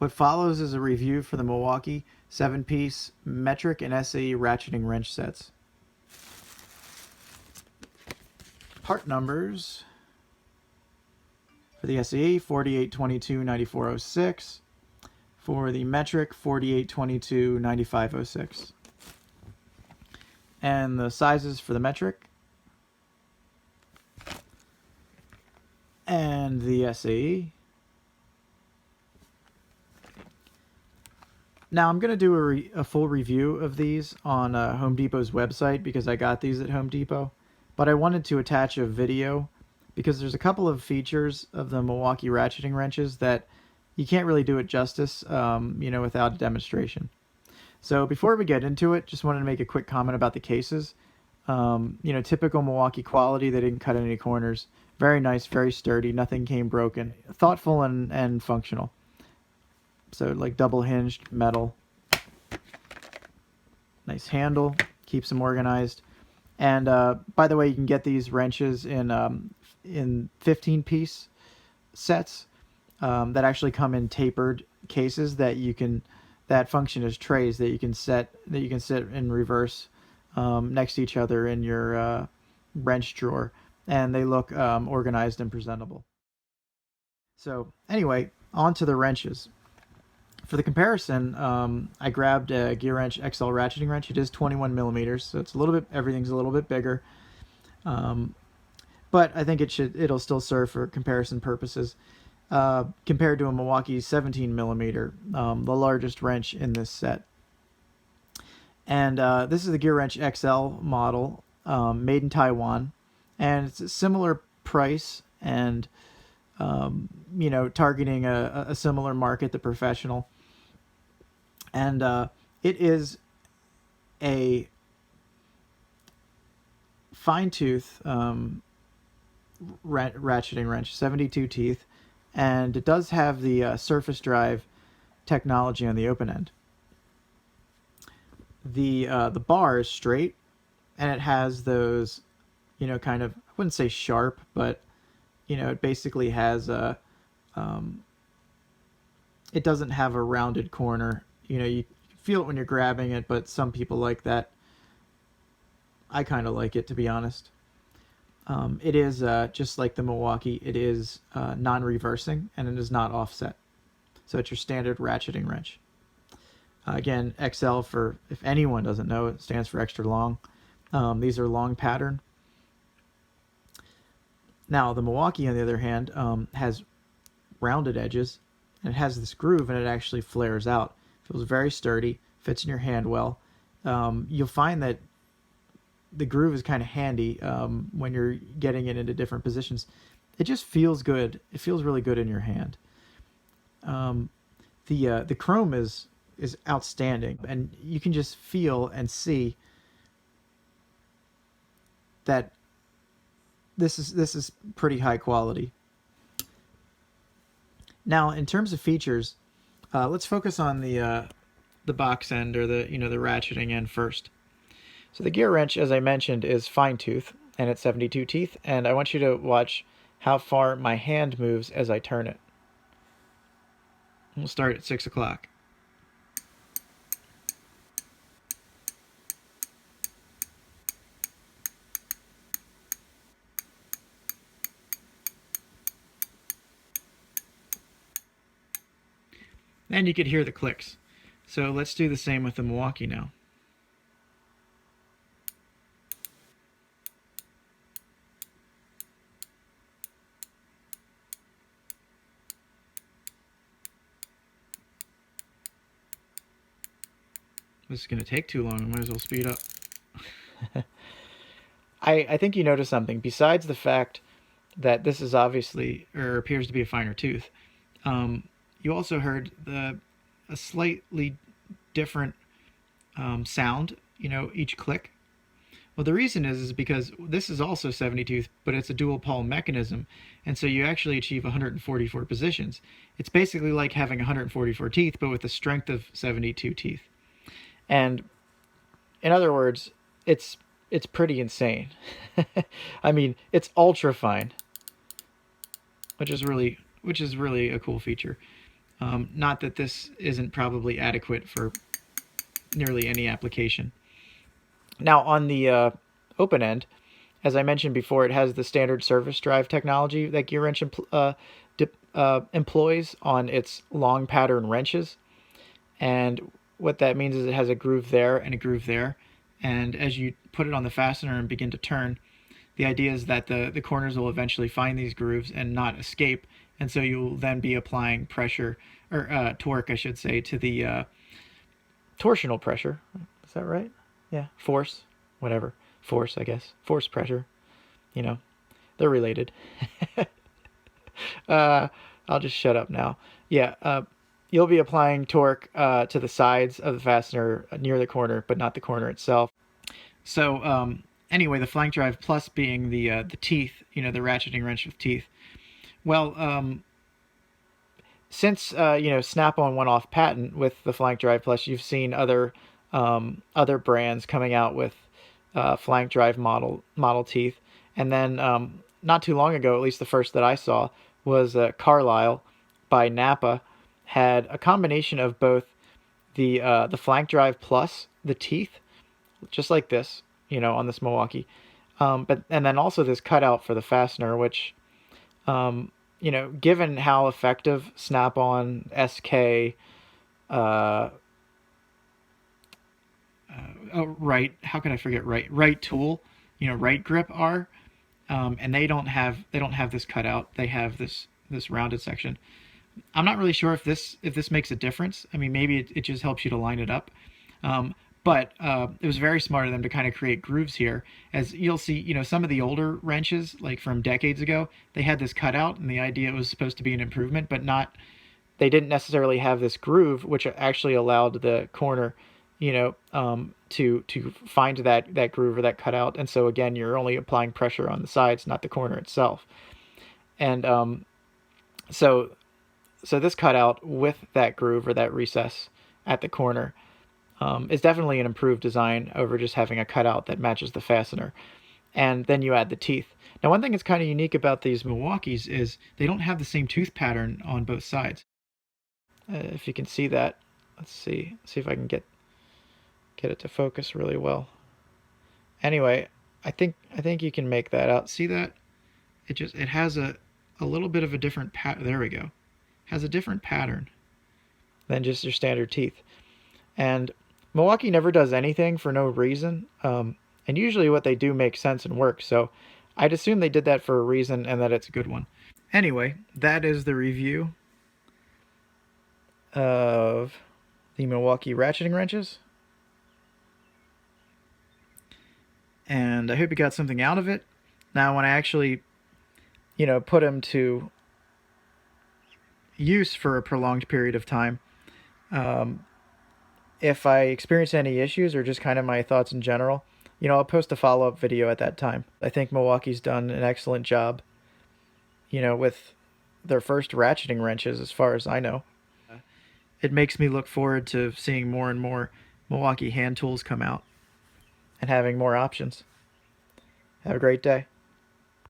What follows is a review for the Milwaukee 7-piece metric and SAE ratcheting wrench sets. Part numbers for the SAE 4822-9406, for the metric 4822-9506. And the sizes for the metric and the SAE. Now I'm going to do a full review of these on Home Depot's website because I got these at Home Depot, but I wanted to attach a video because there's a couple of features of the Milwaukee ratcheting wrenches that you can't really do it justice, without a demonstration. So before we get into it, just wanted to make a quick comment about the cases. Typical Milwaukee quality. They didn't cut any corners. Very nice, very sturdy. Nothing came broken. Thoughtful and functional. So like double hinged metal. Nice handle. Keeps them organized. And by the way, you can get these wrenches in 15-piece sets that actually come in tapered cases that function as trays that you can sit in reverse next to each other in your wrench drawer, and they look organized and presentable. So anyway, on to the wrenches. For the comparison, I grabbed a GearWrench XL ratcheting wrench. It is 21 millimeters, so it's everything's a little bit bigger. But I think it'll still serve for comparison purposes. Compared to a Milwaukee 17 millimeter, the largest wrench in this set. And this is the GearWrench XL model, made in Taiwan, and it's a similar price and targeting a similar market, the professional. And it is a fine tooth ratcheting wrench, 72 teeth. And it does have the surface drive technology on the open end. The bar is straight, and it has those, kind of, I wouldn't say sharp, but it basically has a. It doesn't have a rounded corner. You feel it when you're grabbing it, but some people like that. I kind of like it, to be honest. It is just like the Milwaukee. It is non-reversing, and it is not offset. So it's your standard ratcheting wrench. Again, XL, for if anyone doesn't know, it stands for extra long. These are long pattern. Now the Milwaukee, on the other hand, has rounded edges, and it has this groove, and it actually flares out. Feels very sturdy, fits in your hand well. You'll find that the groove is kind of handy when you're getting it into different positions. It just feels good. It feels really good in your hand. The chrome is outstanding, and you can just feel and see that this is pretty high quality. Now, in terms of features, let's focus on the box end, or the ratcheting end first. So the GearWrench, as I mentioned, is fine tooth, and it's 72 teeth, and I want you to watch how far my hand moves as I turn it. We'll start at 6 o'clock. And you could hear the clicks. So let's do the same with the Milwaukee now. This is going to take too long. I might as well speed up. I think you notice something. Besides the fact that this is obviously, or appears to be, a finer tooth, you also heard a slightly different sound, each click. Well, the reason is because this is also 72, but it's a dual pole mechanism, and so you actually achieve 144 positions. It's basically like having 144 teeth, but with the strength of 72 teeth. And in other words, it's pretty insane. I mean, it's ultra fine, which is really a cool feature. Not that this isn't probably adequate for nearly any application. Now on the open end, as I mentioned before, it has the standard service drive technology that GearWrench employs on its long pattern wrenches. And what that means is it has a groove there and a groove there. And as you put it on the fastener and begin to turn, the idea is that the corners will eventually find these grooves and not escape. And so you'll then be applying pressure, or torque, I should say, to the torsional pressure. Is that right? Yeah, force, whatever. Force, I guess. Force pressure. You know, they're related. I'll just shut up now. Yeah, you'll be applying torque to the sides of the fastener near the corner, but not the corner itself. So anyway, the flank drive plus being the teeth, the ratcheting wrench with teeth. Well, since Snap-on went off patent with the flank drive plus, you've seen other brands coming out with flank drive model teeth, and then not too long ago, at least the first that I saw, was Carlisle by Napa, had a combination of both the flank drive plus the teeth, just like this, on this Milwaukee, and then also this cutout for the fastener, which, given how effective Snap-on, SK, right, how can I forget right tool, right grip are, and they don't have this cutout. They have this rounded section. I'm not really sure if this makes a difference. I mean, maybe it just helps you to line it up. But it was very smart of them to kind of create grooves here. As you'll see, some of the older wrenches, like from decades ago, they had this cutout, and the idea was supposed to be an improvement, but not. They didn't necessarily have this groove, which actually allowed the corner, to find that groove or that cutout. And so again, you're only applying pressure on the sides, not the corner itself. And so this cutout with that groove or that recess at the corner is definitely an improved design over just having a cutout that matches the fastener. And then you add the teeth. Now, one thing that's kind of unique about these Milwaukees is they don't have the same tooth pattern on both sides. If you can see that, let's see if I can get it to focus really well. Anyway, I think you can make that out. See that? It has a little bit of a different pattern. There we go. Has a different pattern than just your standard teeth. And Milwaukee never does anything for no reason. And usually what they do makes sense and works. So I'd assume they did that for a reason and that it's a good one. Anyway, that is the review of the Milwaukee ratcheting wrenches. And I hope you got something out of it. Now, when I actually, put them to use for a prolonged period of time, if I experience any issues or just kind of my thoughts in general, I'll post a follow-up video at that time. I think Milwaukee's done an excellent job, with their first ratcheting wrenches, as far as I know. It makes me look forward to seeing more and more Milwaukee hand tools come out and having more options. Have a great day.